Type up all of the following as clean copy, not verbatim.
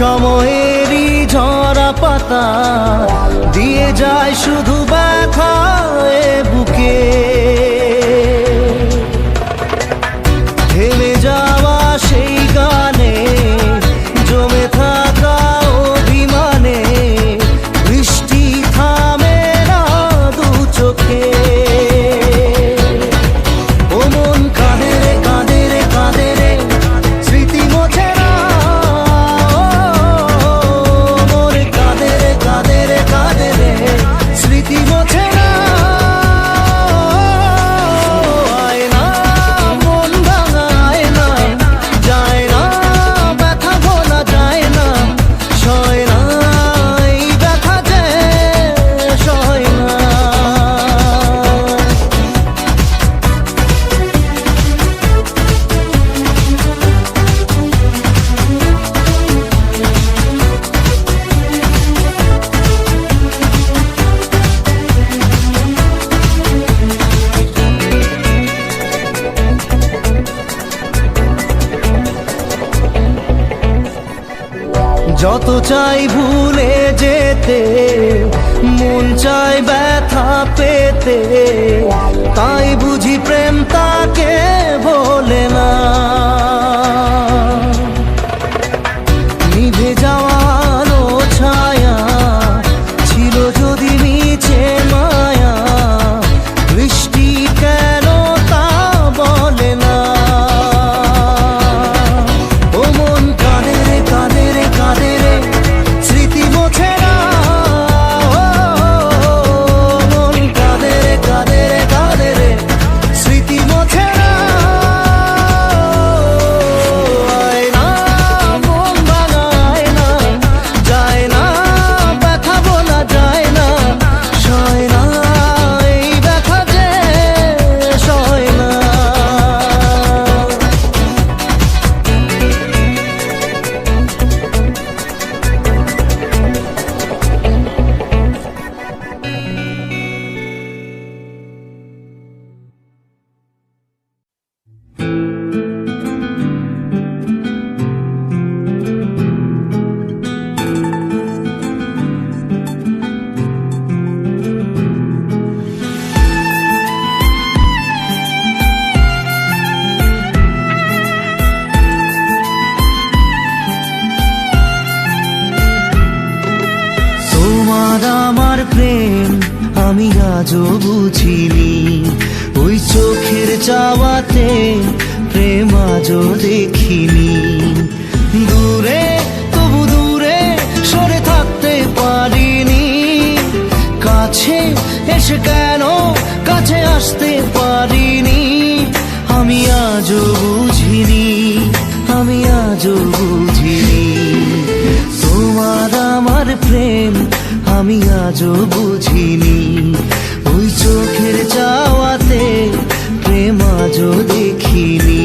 সময়েরই ঝরা পাতা দিয়ে যায় শুধু ব্যথা এ বুকে। থেমে যাওয়া সেই গানে জমে থাকা অভিমানে বৃষ্টি থামে না দু চোখে। ও মন কাঁদে রে কাঁদে রে কাঁদে রে স্মৃতি মোছে না। মন কাঁদে রে কাঁদে রে কাঁদে রে স্মৃতি মোছে না। আয় না মন ভাঙায় না, যায় না ব্যথা ভোলা যায় না, সয় না এই ব্যথা যে সয় না। যত চাই ভুলে যেতে মন চায় ব্যথা পেতে, তাই বুঝি প্রেম তাকে বলে না। নিভে যাওয়া আলো ছায়া ছিল যদি নিচে মায়া, বৃষ্টি কেন তা বলে না। ও মন কাঁদে রে কাঁদে রে কাঁদে রে স্মৃতি মোছে না। মন কাঁদে রে কাঁদে রে কাঁদে রে স্মৃতি মোছে না। আয় না মন ভাঙায় না, যায় না ব্যথা বলা যায় না, সয় না এই ব্যথা যে সয় না। তোমার আমার প্রেম আমি আজও বুঝিনি, ওই চোখের চাওয়াতে প্রেম আজও দেখিনি। দূরে তবু দূরে সরে থাকতে পারিনি, কাছে এসে কেন কাছে আসতে পারিনি। আমি আজও বুঝিনি, আমি আজও বুঝিনি। তোমার আমার প্রেম আমি আজও বুঝিনি, ওই চোখের চাওয়াতে প্রেম আজও দেখিনি।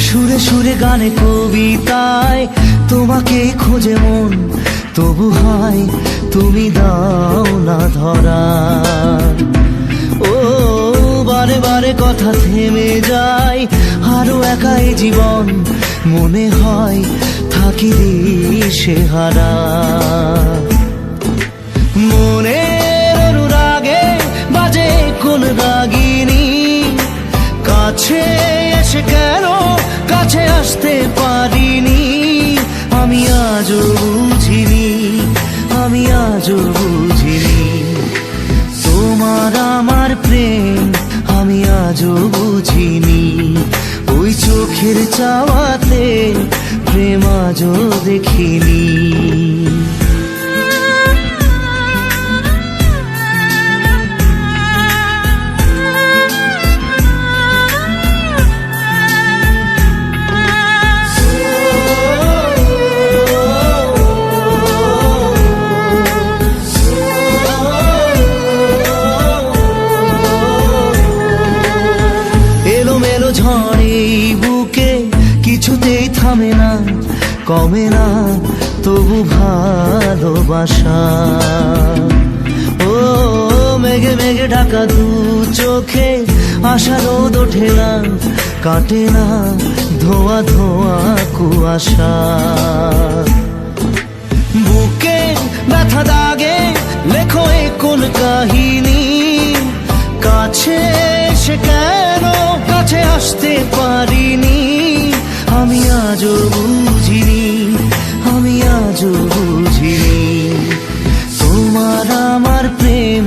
সুরে সুরে গানে কবিতায় তোমাকে খোঁজে মন, তবু হয় তুমি দাও না ধরা। ও বারে বারে কথা থেমে যায়, আরো একাই জীবন মনে হয় থাকি দিশে হারা। মনের অনুরাগে বাজে কোন রাগিনী, কাছে এসে কেন কাছে আসতে পারিনি। আমি আজও বুঝিনি, আমি আজও বুঝিনি। তোমার আমার প্রেম আমি আজও বুঝিনি, ওই চোখের চাওয়াতে প্রেম আজও দেখিনি। ঝড়েই বুকে কিছুতেই থামে না, কমে না তবু ভালোবাসা। ও মেঘে মেঘে ঢাকা দু চোখে আশা রোদ ওঠে না, কাটে না ধোয়া ধোয়া কুয়াশা। বুকে ব্যথা দাগে লেখো এ কোন কাহিনী, কাছে এসে কেন কাছে আসতে পারিনি। আমি আজও বুঝিনি, আমি আজও বুঝিনি তোমার আমার প্রেম,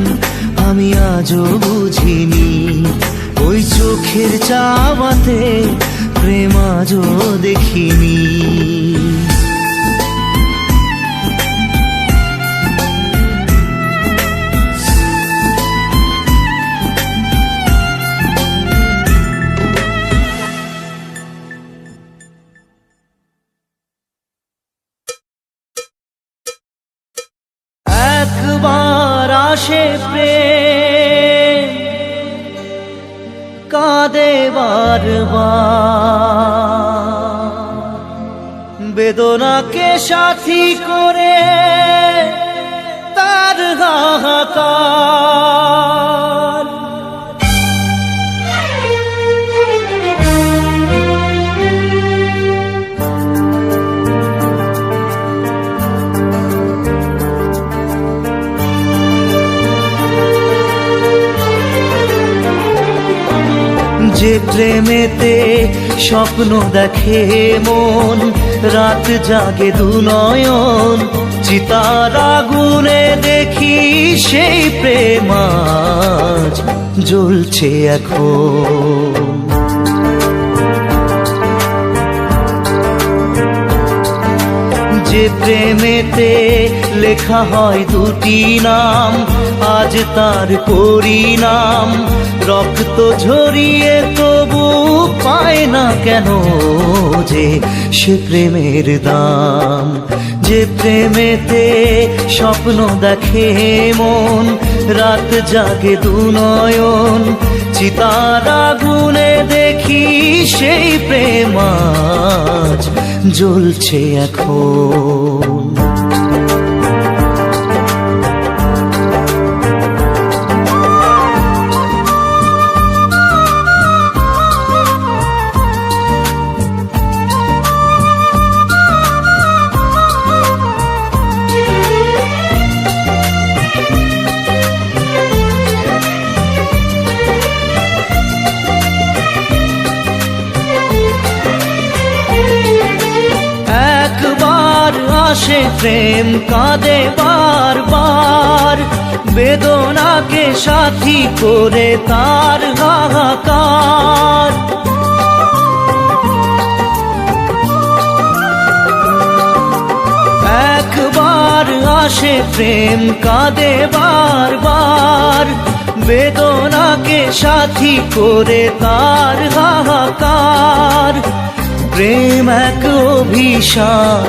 আমি আজও বুঝিনি। ওই চোখের চাওয়াতে প্রেম আজও দেখিনি। একবার আসে প্রেম, কাঁদে বারবার, বেদনাকে সাথী করে তার হাহাকার। যে প্রেমেতে স্বপ্ন দেখে মন, রাত জাগে দু নয়ন, চিতার আগুনে দেখি সেই প্রেম আজ জ্বলছে এখন। যে প্রেমেতে লেখা হয় দুটি নাম, আজ তার পরিণাম রক্ত ঝরিয়ে তবু পায় না কেন যে সে প্রেমের দাম। যে প্রেমেতে স্বপ্ন দেখে মন, রাত জাগে দু নয়ন, চিতার আগুনে দেখি সেই প্রেম আজ জ্বলছে এখন। আসে প্রেম কাঁদে বারবার, বেদনাকে সাথী করে তার হাহাকার। একবার আসে প্রেম কাঁদে বারবার, বেদনাকে সাথী করে তার হাহাকার। প্রেম এক অভিশাপ,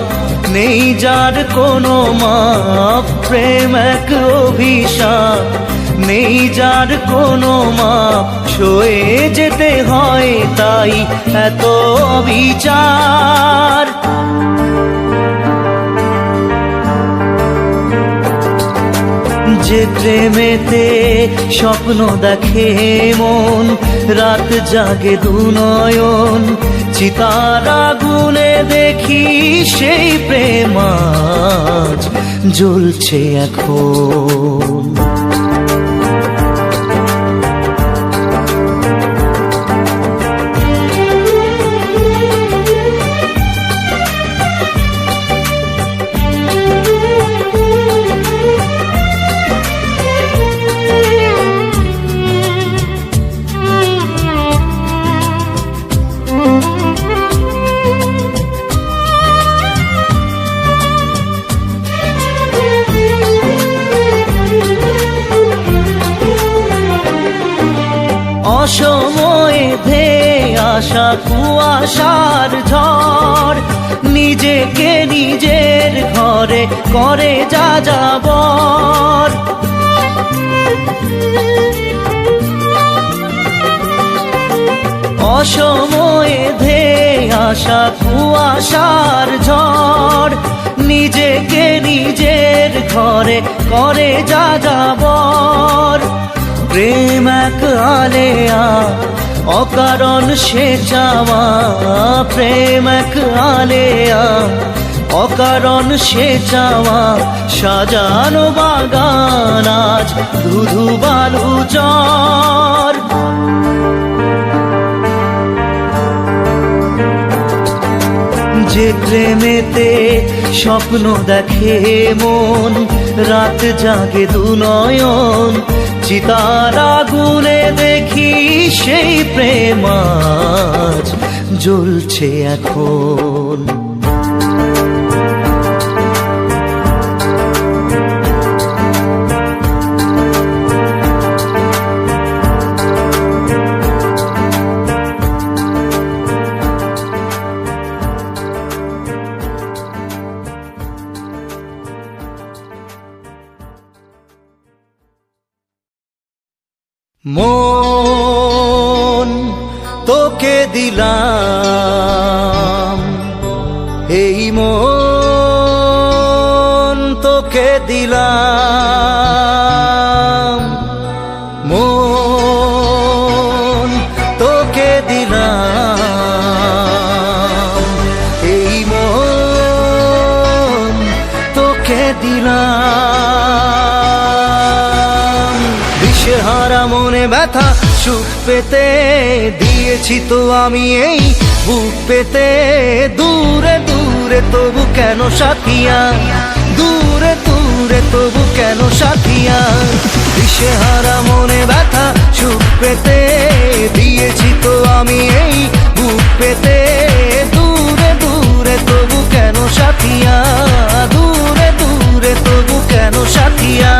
নেই যার কোনো মাপ। প্রেম এক অভিশাপ, নেই যার কোনো মাপ। সয়ে যেতে হয় তাই এত বিচার। যে প্রেমেতে স্বপ্ন দেখে মন, রাত জাগে দু নয়ন, চিতার আগুনে দেখি সেই প্রেম আজ জ্বলছে এখন। অসময়ে ধেয়ে আসা কুয়াশার ঝড়, নিজেকে নিজের ঘরে করে যা যাবর। অসময়ে ধেয়ে আসা কুয়াশার ঝড়, নিজেকে নিজের ঘরে করে যা যাবর। প্রেম এক আলেয়া, অকারণ সে চাওয়া, প্রেম এক আলেয়া, অকারণ সে চাওয়া। সাজানো বাগান আজ ধুধু বালু চর। যে প্রেমেতে স্বপ্ন দেখে মন, রাত জাগে দু নয়ন, চিতার আগুনে দেখি সেই প্রেম আজ জ্বলছে এখন। মন তোকে দিলাম, এই মন তোকে দিলাম, মন তোকে দিলাম, এই মন তোকে দিলাম। দিশেহারা মনে ব্যথা সুখ পেতে দিয়েছি তো আমি এই বুক পেতে। দূরে দূরে তবু কেন সাথিয়া, দূরে দূরে তবু কেন সাথিয়া। দিশেহারা মনে ব্যথা সুখ পেতে দিয়েছি তো আমি এই বুক পেতে। দূরে দূরে তবু কেন সাথিয়া, দূরে দূরে তবু কেন সাথিয়া।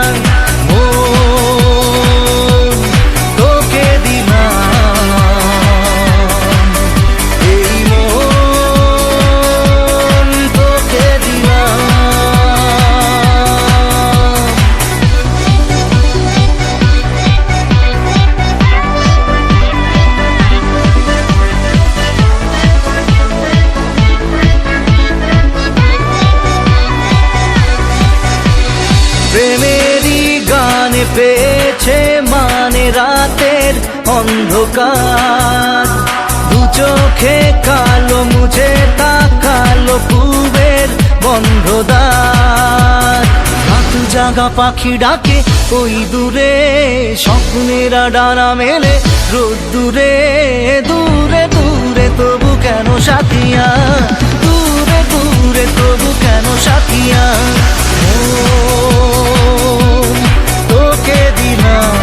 প্রেমেরই গানে পেয়েছে মানে রাতের অন্ধকার, দু চোখে কালো মুঝে তাকালো পূবের বন্ধ দ্বার। রাত জাগা পাখি ডাকে ওই দূরে, স্বপ্নেরা ডানা মেলে রোদ্দুরে। দূরে দূরে তবু কেন সাথিয়া, দূরে দূরে তবু কেন সাথিয়া। তোকে দিলাম,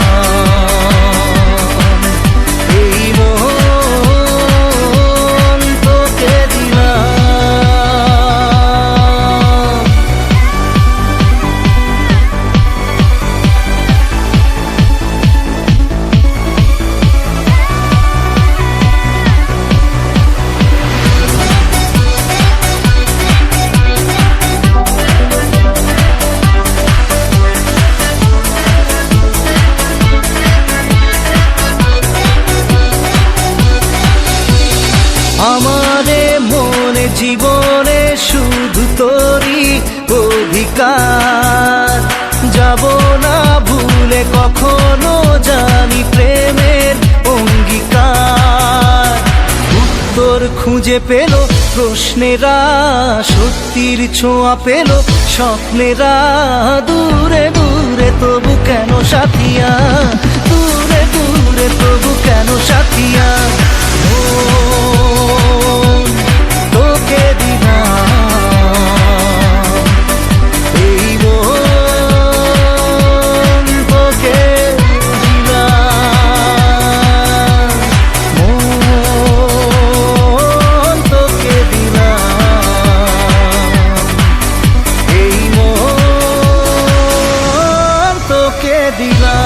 এই মন তোকে দিলাম। আমারে মনে জীবনে শুধু তোরই অধিকার, যাব না ভুলে কখনো জানি প্রেমের অঙ্গীকার। উত্তর খুঁজে পেল প্রশ্নেরা, সত্যির ছোঁয়া পেল স্বপ্নেরা। দূরে দূরে তবু কেন সাথিয়া, দূরে দূরে তবু কেন সাথিয়া। তোকে দিলাম, এই মন তোকে দিলাম, মন তোকে দিলাম, এই মন তোকে দিলাম।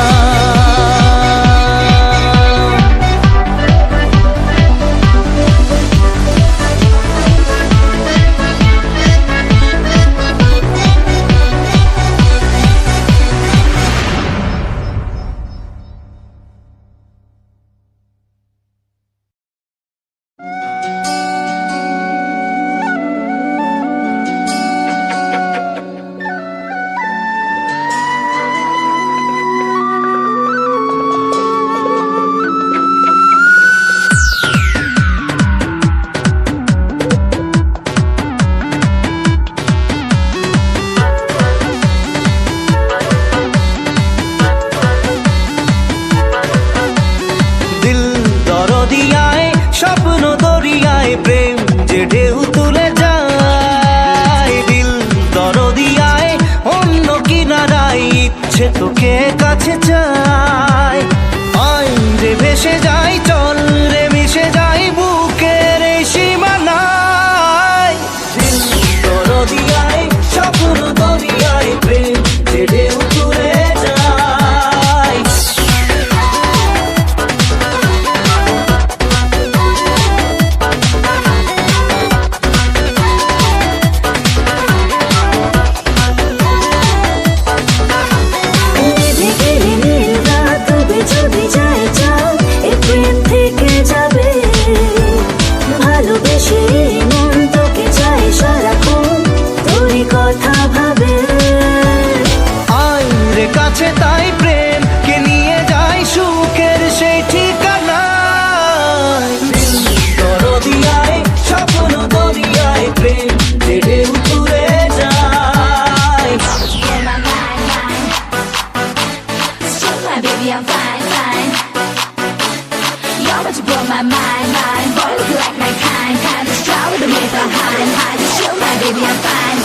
what you blow my mind. Boy, look like my kind of straw with a way behind. Just chill, my baby, I'm fine.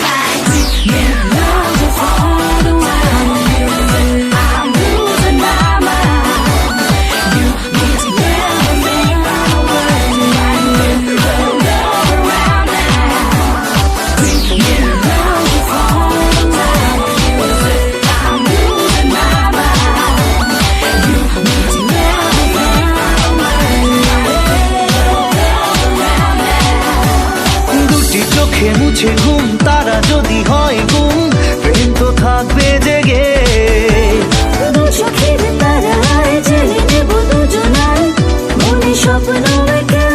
You know just all the while. I'm losing my mind. You need to get me my way. Don't go around now. You know just all the while. I'm losing my mind. You need to get me my way. Don't go around now. দুটি চোখে মুছে ঘুম, তারা যদি হয় গুম, প্রেম তো থাকবে জেগে। দু চোখের তারায় জেলে নেব দুজনায় মনে স্বপ্ন এঁকে।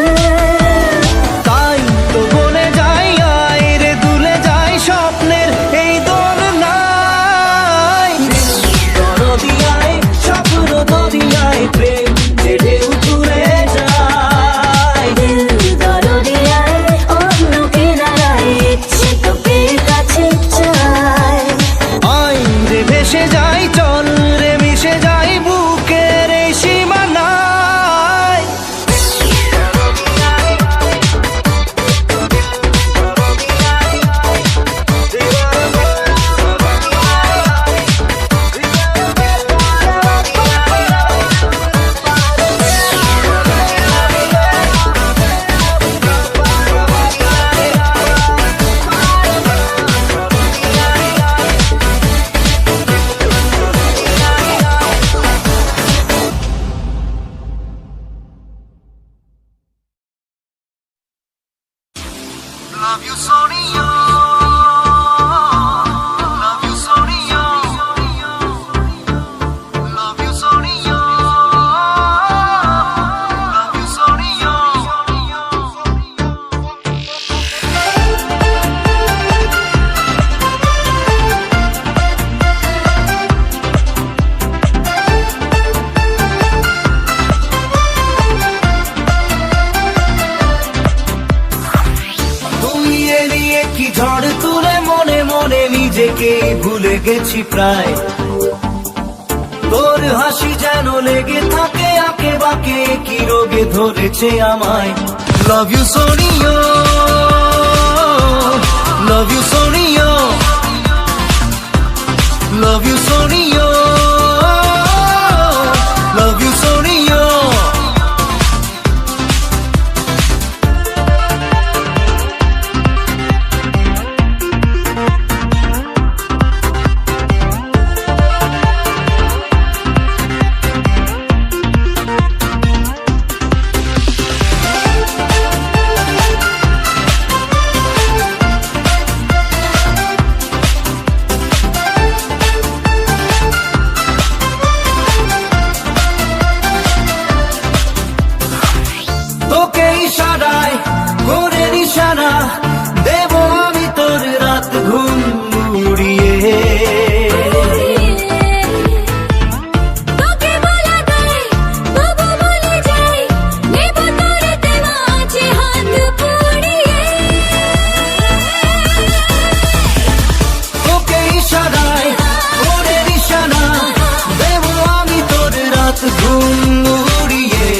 তাই তো বলে যাই, আয় রে দুলে যাই স্বপ্নের এই দোলনায়। দরদিয়ায় স্বপ্ন দরিয়ায় প্রেম যে ঢেউ তুলে যায়। দিল দরদিয়ায় অন্য কিনারায় ইচ্ছে তোকে কাছে চায়। আয় রে ভেসে যাই, চল রে মিশে যাই বুকের এই সীমানায়। Love you, Sonia. Love you, Sonia. Love you, Sonia. Love you, Sonia. তুই এলিয়ে কি ঝড় তুলে মনে মনে নিজেকে ভুলে গেছি প্রায়। তোর হাসি যেন লেগে থাকে আঁকে বাঁকে, কি রোগে ধরেছে আমায়। Love you Sonia, love you Sonia, love you Sonia, love you Sonia. তোকে ইশারায় করে নিশানা দেব আমি তোর রাত ঘুম উড়িয়ে। তোকে বলা দেয় তবু বলে যাই নেব তোর দেওয়া আছে হাত পুড়িয়ে। তোকে ইশারায় করে নিশানা দেব আমি তোর রাত ঘুম উড়িয়ে।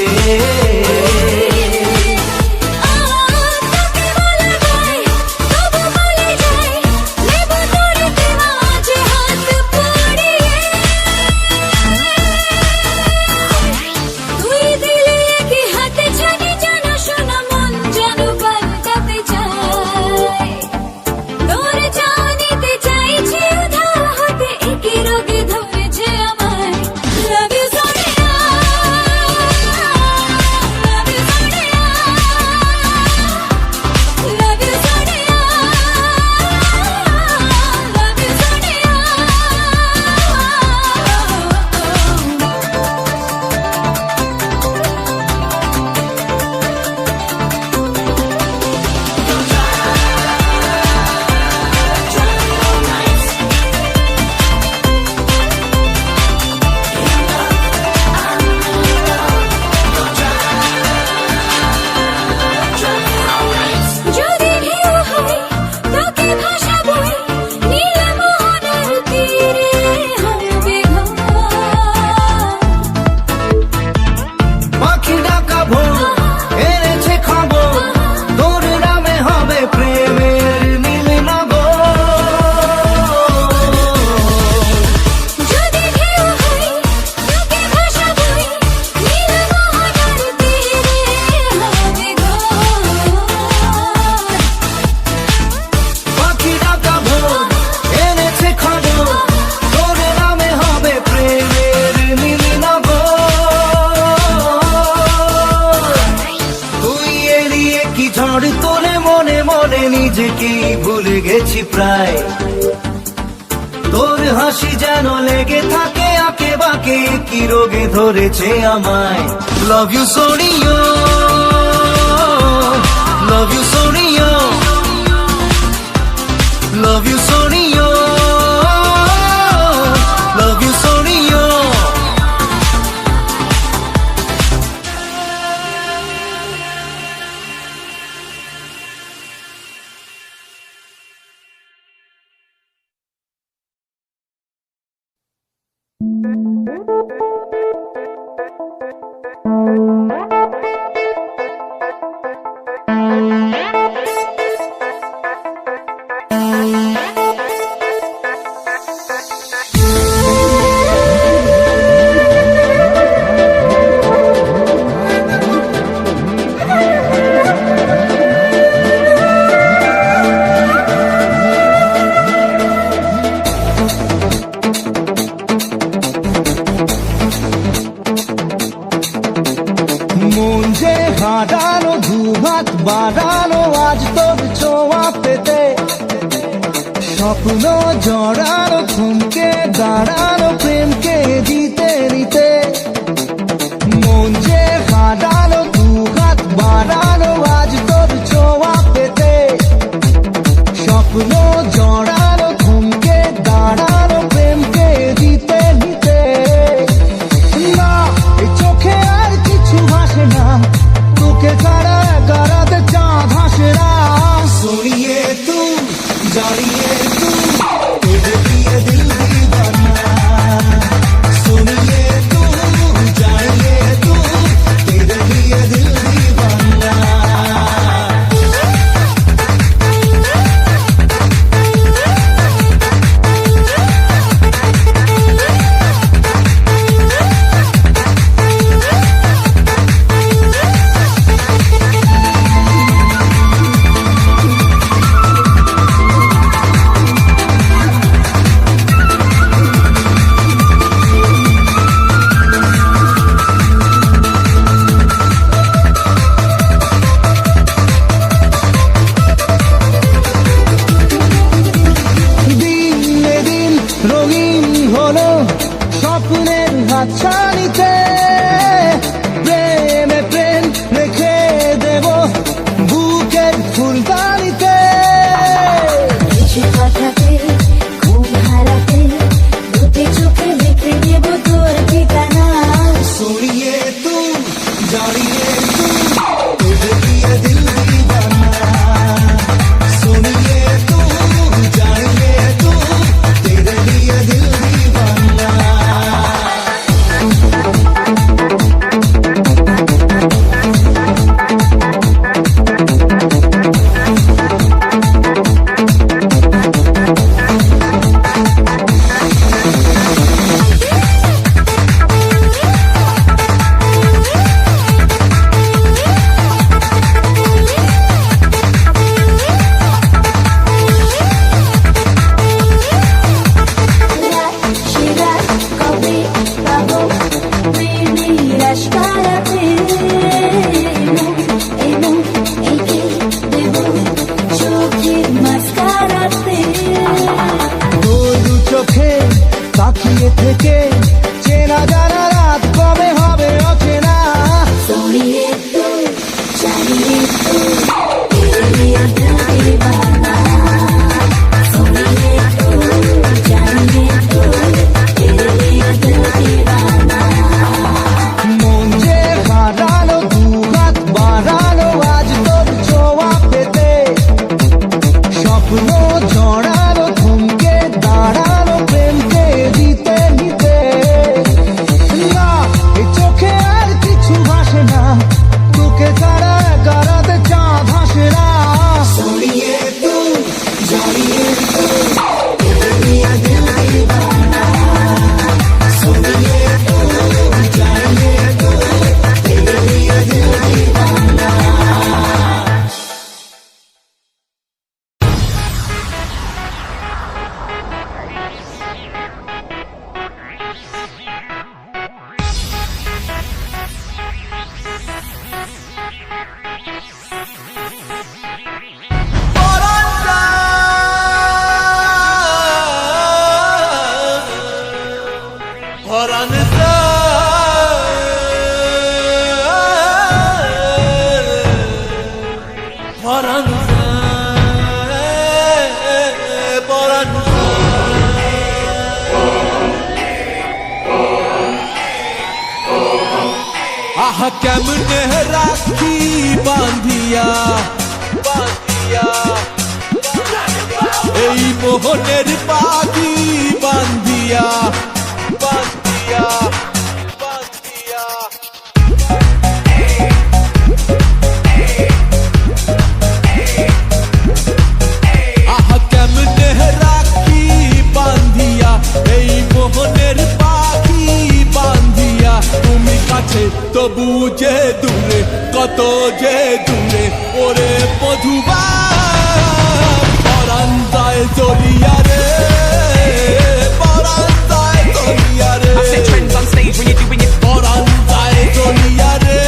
নিজেকেই ভুলে গেছি প্রায় তোর হাসি যেন লেগে থাকে আঁকে বাঁকে কি রোগে ধরেছে আমায় love you Sonia love you Sonia love you Sonia love you Sonia মন যে হারানো দুহাত বাড়ানো আজ তোর ছোঁয়া পেতে স্বপ্ন জড়ানো থমকে দাঁড়ানো প্রেমকে জিতে নিতে মন যে হারানো দুহাত বাড়ানো আজ তোর ছোঁয়া পেতে স্বপ্ন জড়ানো থমকে দাঁড়ানো প্রেমকে জিতে নিতে না এই চোখে আর কিছু ভাসে না তোকে ছাড়া গারাতে চাঁদ হাসে না सोनिए तू जानिए तू तुझे दिए दिल दीवाना सुनिए तू जानिए तू तेरे लिए दिल दीवाना দিনে দিন রঙিন হলো স্বপ্নের হাতছানিতে প্রেমে প্রেম রেখে দেব বুকের ফুলদানিতে কিছু কথাতে ঘুম হারাতে দুটি চোখে লিখে দেব তোর ঠিকানা सुनिए तू जानिए तू तुझे दिए दिल दीवाना सुनिए तू जानिए तू तेरे लिए दिल दीवाना আহা কেমনে রাখি বান্ধিয়া বান্ধিয়া এই মোহনের পাখি বান্ধিয়া বান্ধিয়া বান্ধিয়া আহা কেমনে রাখি বান্ধিয়া এই মোহনের পাখি বান্ধিয়া তুমি কাছে তবু যে দূরে কত যে দূরে ওরে মধুবা পরাণ যায় জ্বলিয়া রে পরাণ যায় জ্বলিয়া রে I set trends on stage when you're doing your পরাণ যায় জ্বলিয়া রে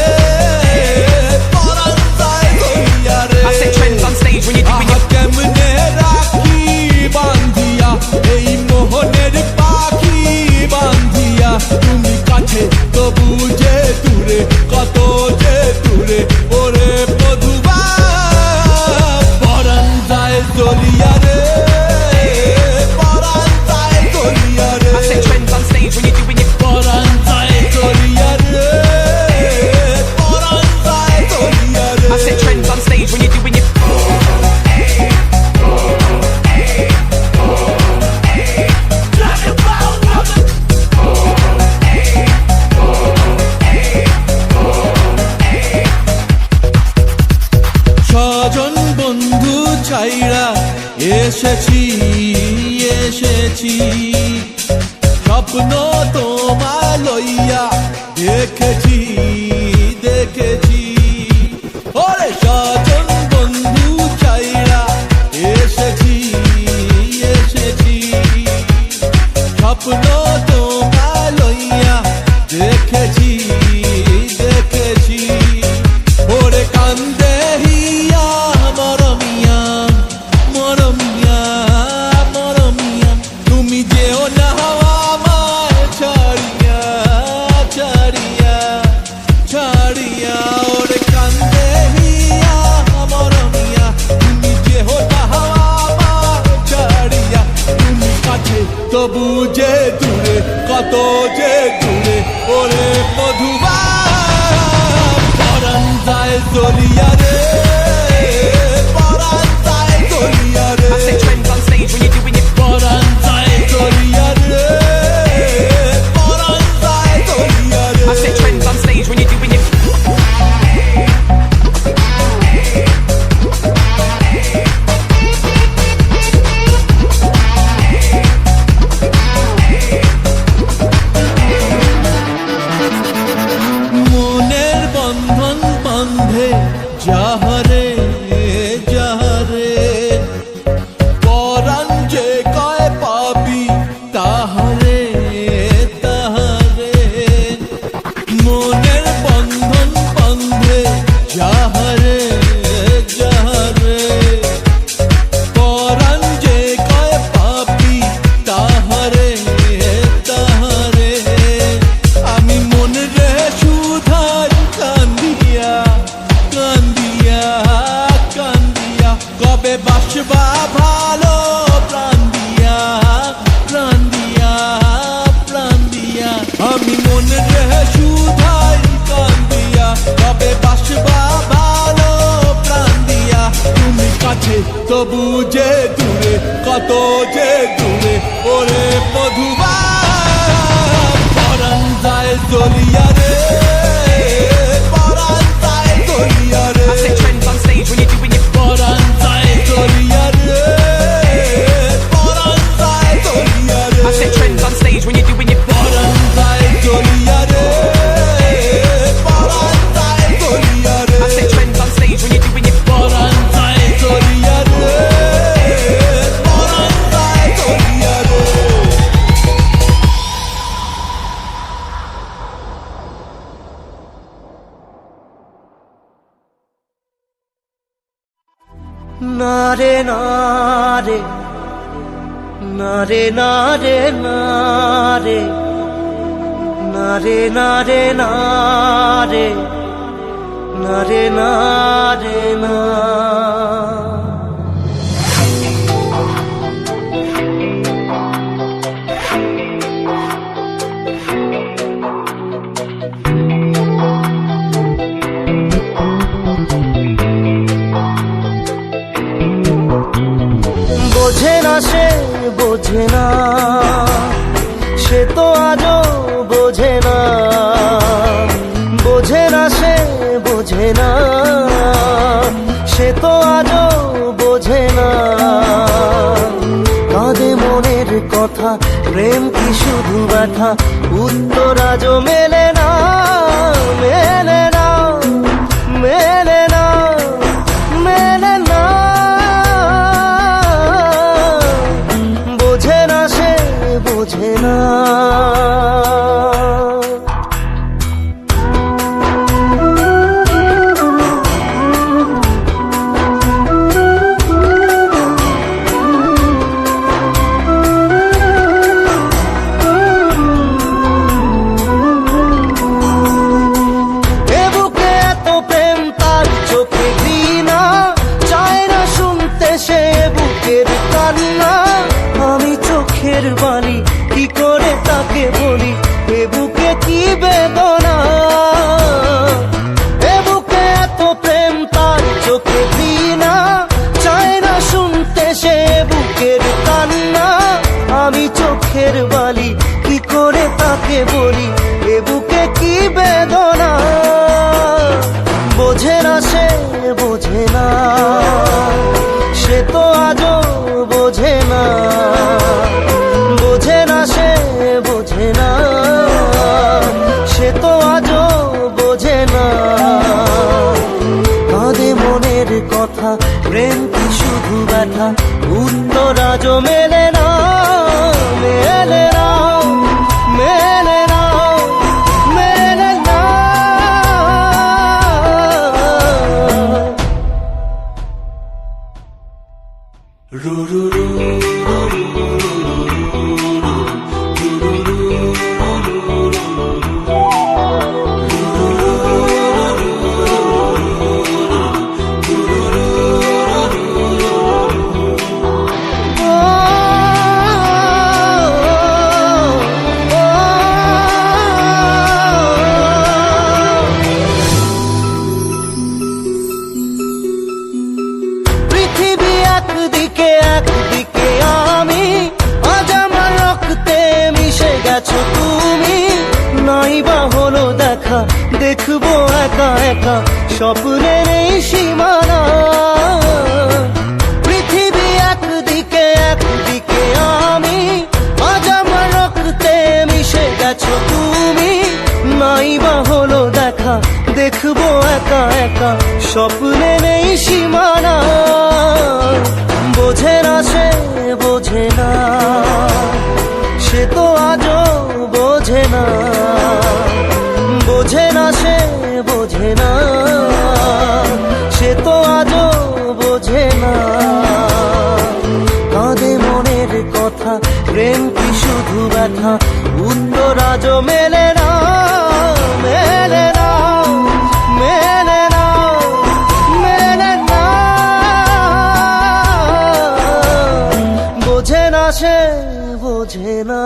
পরাণ যায় জ্বলিয়া রে I set trends on stage when you're doing আহা your কেমনে রাখি বান্ধিয়া এই মোহনের পাখি বান্ধিয়া তুমি কাছে তবু যে দূরে কত যে দূরে ওরে মধুবা পরাণ যায় জ্বলিয়া রে পরাণ যায় জ্বলিয়া রে I set trends on stage when you're doing your পরাণ যায় জ্বলিয়া রে পরাণ যায় জ্বলিয়া রে I set trends on stage when you're doing your স্বজন বন্ধু ছাইরা এসেছি এসেছি স্বপ্ন তোমায় লইয়া দেখেছি দেখেছি ওরে স্বজন বন্ধু ছাইরা এসেছি এসেছি স্বপ্ন তোমায় লইয়া দেখেছি দেখেছি ওরে কান্দে হিয়া মরমিয়া মরমিয়া মরমিয়া তুমি যেও না আমায় ছাড়িয়া ছাড়িয়া ছাড়িয়া ওরে কান্দে হিয়া মরমিয়া তুমি যেও না আমায় ছাড়িয়া তুমি কাছে তবু যে দূরে কত যে দূরে ওরে মধুবা পরাণ যায় জ্বলিয়া রে পরাণ যায় জ্বলিয়া রে I set trends on stage when you're doing your পরাণ যায় জ্বলিয়া রে পরাণ যায় জ্বলিয়া রে I set trends on stage when you're doing your মনের বন্ধন বন্ধে যাহারে যাহারে পরাণ যে কয় পাবি তাহারে তাহারে মনের বন্ধন বন্ধে যাহারে যাহারে পরাণ যে কয় পাবি তাহারে তাহারে আমি মন রে সুধার কান্দিয়া কান্দিয়া কান্দিয়া কবে বাসবা ভালো প্রাণ দিয়া প্রাণ দিয়া প্রাণ দিয়া আমি মন রে সুধার কান্দিয়া কবে বাসবা ভালো প্রাণ দিয়া তুমি কাছে তবু যে দূরে কত যে দূরে ওরে মধুবা পরাণ যায় জ্বলিয়া রে পরাণ যায় জ্বলিয়া রে I set trends on stage when you're doing your পরাণ যায় জ্বলিয়া রে পরাণ যায় জ্বলিয়া রে I set trends on stage when you're doing your পরাণ যায় জ্বলিয়া রে পরাণ যায় জ্বলিয়া রে I set trends on stage when you're doing your পরাণ যায় জ্বলিয়া রে পরাণ যায় জ্বলিয়া রে না রে না রে না রে না রে না রে না রে না রে না রে না রে না রে না সে বোঝে না, সে তো আজও বোঝে না, বোঝে না সে বোঝে না, সে তো আজও বোঝে না। কাঁদে মনের কথা, প্রেম কি শুধু ব্যথা, উত্তর আজও মেলে না, মেলে না, মেলে না, মেলে না। বোঝে না সে বোঝে না। বাণী কি করে তাকে বলি, এ বুকে কি বেদনা, এ বুকে এত প্রেম তার চোখে ঘৃণা, চায় না শুনতে সে বুকের কান্না। আমি চোখের বালি কি করে তাকে বলি, এ বুকে কি বেদনা। বোঝে না সে বোঝে না, সে তো আজও বোঝে না, বোঝে না সে বোঝে না, সে তো আজও বোঝে না। কাঁদে মনের কথা, প্রেম কি শুধু ব্যথা, উত্তর আজও মেলে না, মেলে না, মেলে না, মেলে না। রু রু রু দেখবো একা একা স্বপ্নের এই সীমানা। পৃথিবী একদিকে একদিকে আমি, আজ আমার রক্তে মিশে গেছো তুমি। নাই বা হলো দেখা, দেখবো একা একা স্বপ্নের এই সীমানা। বোঝে না সে বোঝে না, সে তো আজও বোঝে না, বোঝে না সে বোঝে না, সে তো আজও বোঝে না। কাঁদে মনের কথা, প্রেম কি শুধু ব্যথা, উত্তর আজও মেলে না, মেলে না, মেলে না, মেলে না। বোঝে না সে বোঝে না।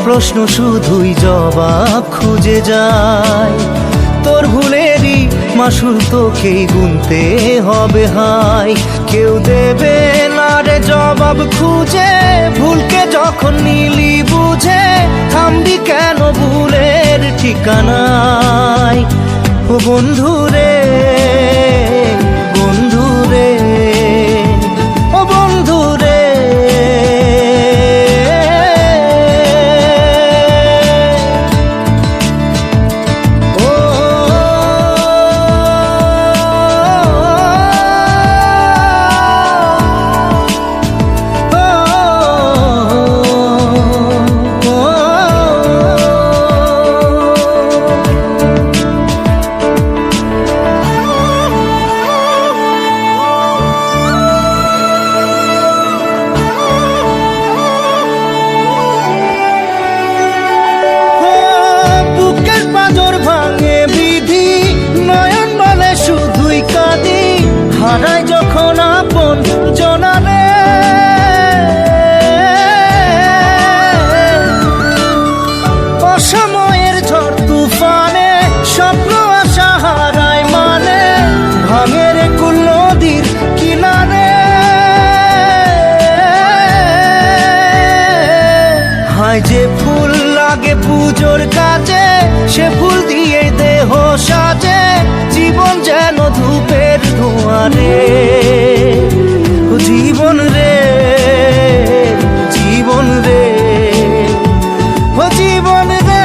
প্রশ্ন শুধুই জবাব খুঁজে যায়, তোর ভুলেরই মাসুল তোকেই গুনতে হবে হাই। কেউ দেবে না রে জবাব খুঁজে, ভুলকে যখন নিলি বুঝে থামবি কেন ভুলের ঠিকানায়। ও বন্ধু রে, বন্ধু রে, ও বন্ধু রে। হারাই যখন আপন জনারে, অসময়ের ঝড় তুফানে স্বপ্ন আশা হারায় মানে, ভাঙের কুল নদীর কিনারে। হায় যে ফুল লাগে পুজোর কাজে, সে ফুল দিয়ে দেহ সাজে, জীবন যেন ধূপের ধোঁয়ারে। ও জীবন রে, জীবন রে, ও জীবন রে।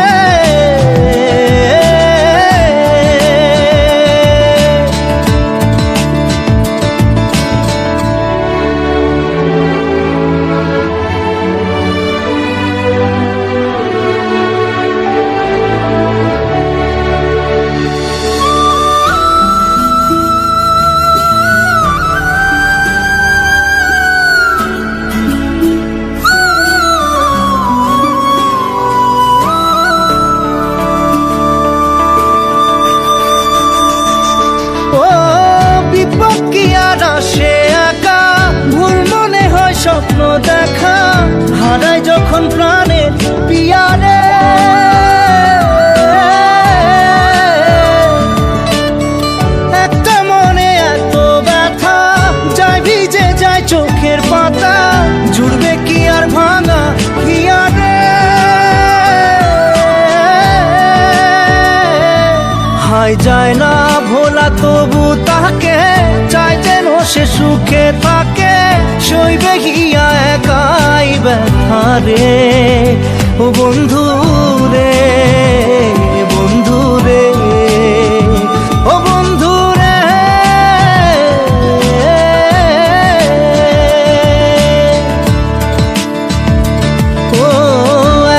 স্বপ্ন দেখা হারাই যখন প্রাণের পিয়ারে, একটা মনে এত ব্যথা যায় ভিজে যায় চোখের পাতা, জুড়বে কি আর ভাঙা হিয়ারে। হায় যায় না ভোলা তবু তাকে চাই যেন সে সুখে থাকে, সইবে গিয়া একাই ব্যথা রে। ও বন্ধু রে, বন্ধু রে, ও বন্ধু রে। ও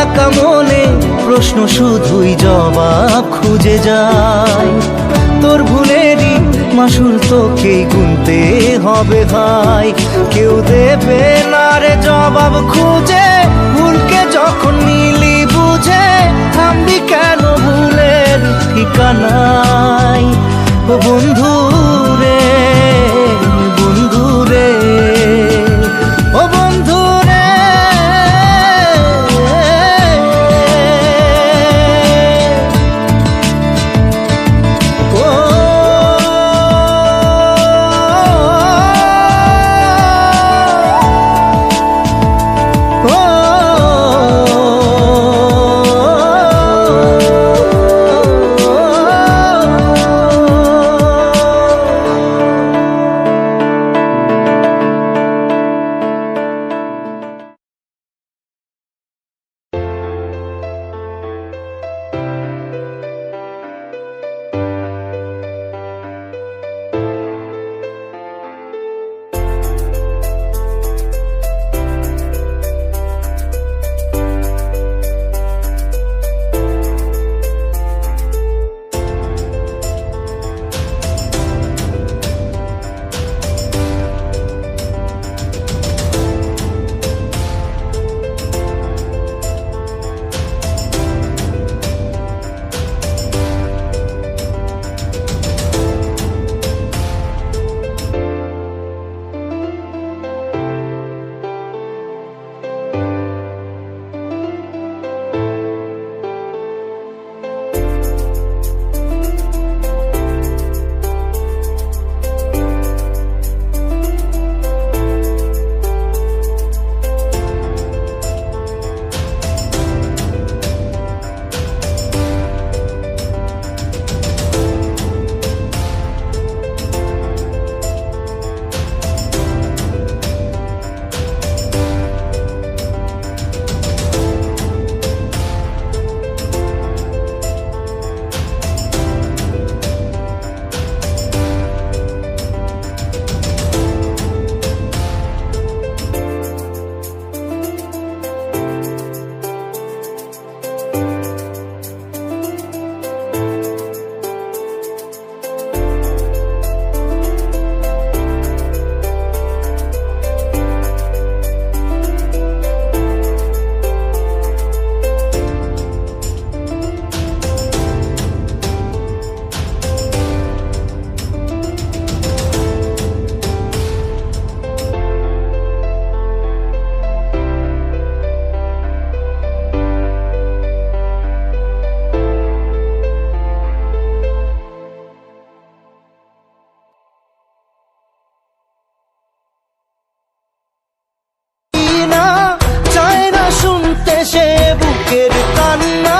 একা মনে প্রশ্ন শুধুই জবাব খুঁজে যায়, তোর ভুলেরই মাসুল তোকেই গুনতে হবে ভাই। কেউ দেবে না রে জবাব খুঁজে, ভুলকে যখন নিলি বুঝে থামবি কেন ভুলের ঠিকানায়। ও বন্ধু রে, বন্ধু রে, ও বন্ধু রে। না চায় না শুনতে সে বুকের কান্না,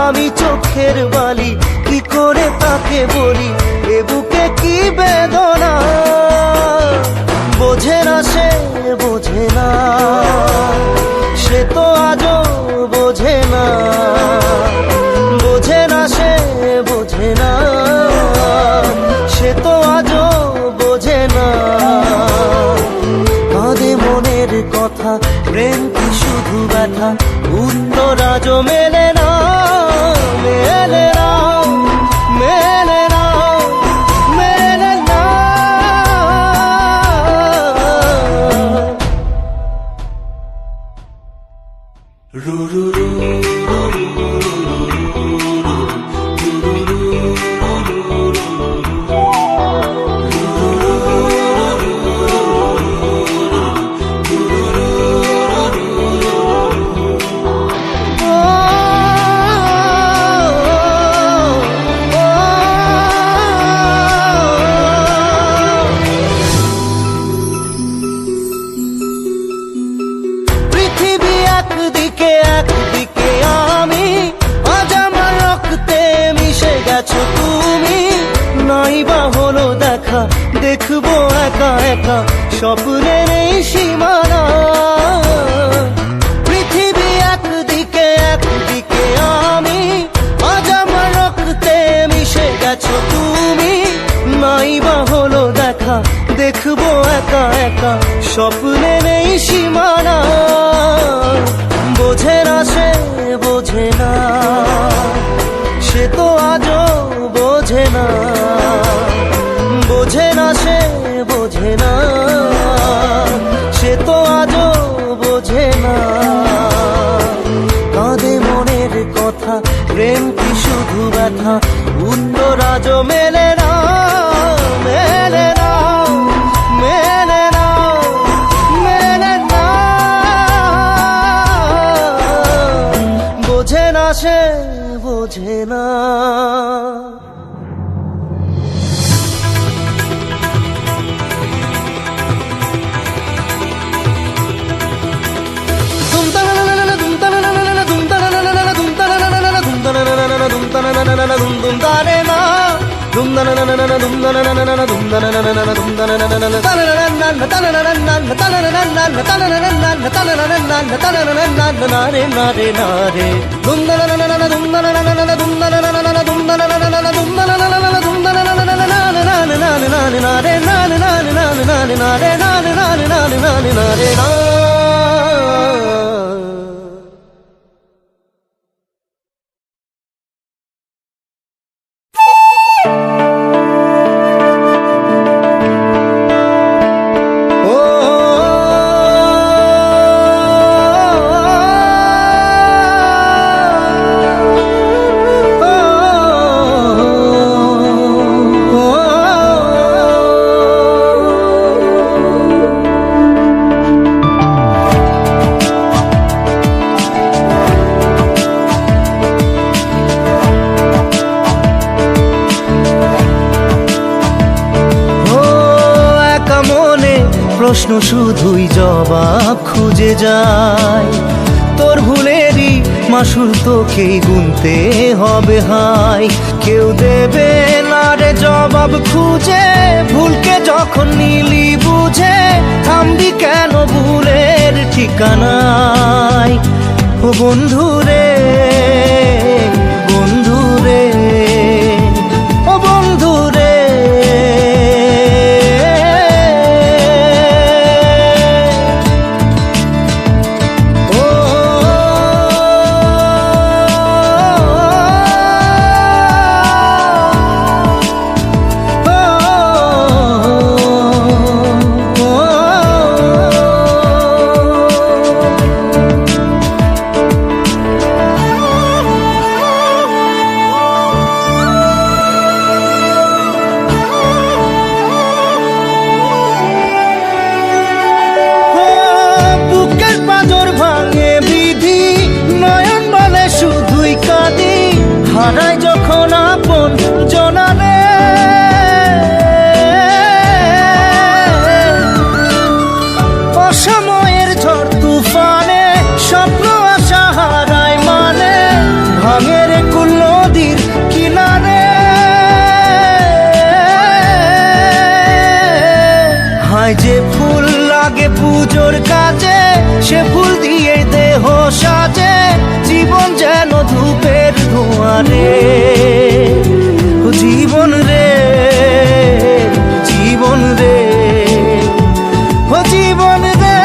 আমি চোখের বালি কি করে তাকে বলি এ বুকে কি বেদনা, বোঝে না সে বোঝে না, সে তো আজও বোঝে না, বোঝে না সে বোঝে না, সে তো আজও বোঝে না। কাঁদে মনের কথা, প্রেম কি শুধু ব্যথা, উত্তর আজও মেলে না, মেলে না, মেলে না, মেলে না। পৃথিবী একদিকে একদিকে আমি, আজ আমার রক্তে মিশে গেছো তুমি, নাই বা হলো দেখা, দেখবো একা একা স্বপ্নের এই সীমানা। পৃথিবী একদিকে একদিকে আমি, আজ আমার রক্তে মিশে গেছো তুমি, নাই বা হলো দেখা, দেখবো একা একা স্বপ্নের এই সীমানা। বোঝে না সে বোঝে না, সে তো আজও বোঝে না, বোঝে না সে বোঝে না, সে তো আজও বোঝে না। কাঁদে মনের কথা, প্রেম কি শুধু ব্যথা, উত্তর আজও মেলে না, মেলে না, মেলে না, মেলে না। বোঝে না সে বোঝে না। প্রশ্ন শুধুই জবাব খুঁজে যায়, তোর ভুলেরই মাসুল তোকেই গুনতে হবে হাই। কেউ দেবে না রে জবাব খুঁজে, ভুলকে যখন নিলি বুঝে, থামবি কেন ভুলের ঠিকানায়। ও বন্ধু রে, বন্ধু রে, ও বন্ধু রে। পুজোর কাজে সে ফুল দিয়ে দেহ সাজে, জীবন যেন ধূপের ধোঁয়ারে। ও জীবন রে, জীবন রে, ও জীবন রে।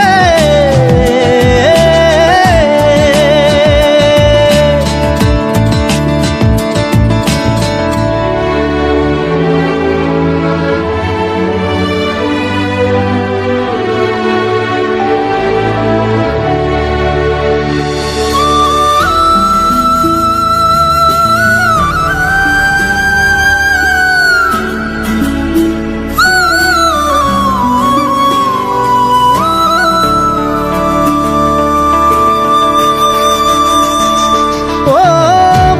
ও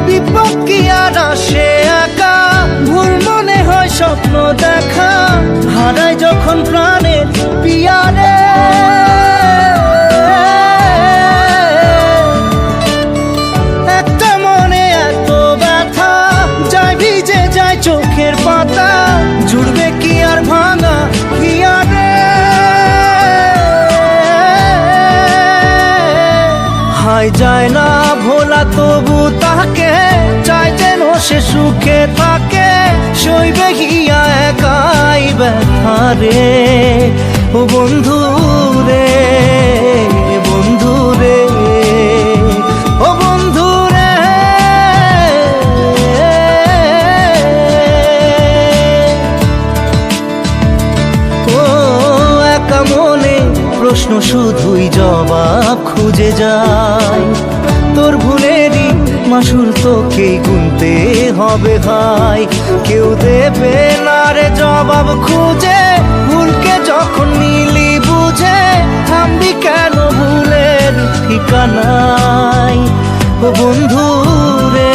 বিপদ কি আর আসে একা, ভুল মনে হয় স্বপ্ন দেখা, হারায় যখন প্রাণের পিয়ারে। একটা মনে এত ব্যথা, যায় ভিজে যায় চোখের পাতা, জুড়বে কি আর ভাঙা হিয়ারে। হায় যায় না ভোলা তবু তাকে, চাই যেন সে সুখে থাকে, সইবে গিয়া একাই ব্যথা রে। ও বন্ধু রে, বন্ধু রে, ও বন্ধু রে। ও একা মনে প্রশ্ন শুধুই জবাব খুঁজে যায়, তোর ভুলেরই মাসুল তোকেই গুনতে হবে ভাই। কেউ দেবে না রে জবাব খুঁজে, ভুলকে যখন নিলি বুঝে, থামবি কেন ভুলের ঠিকানায়। ও বন্ধু রে,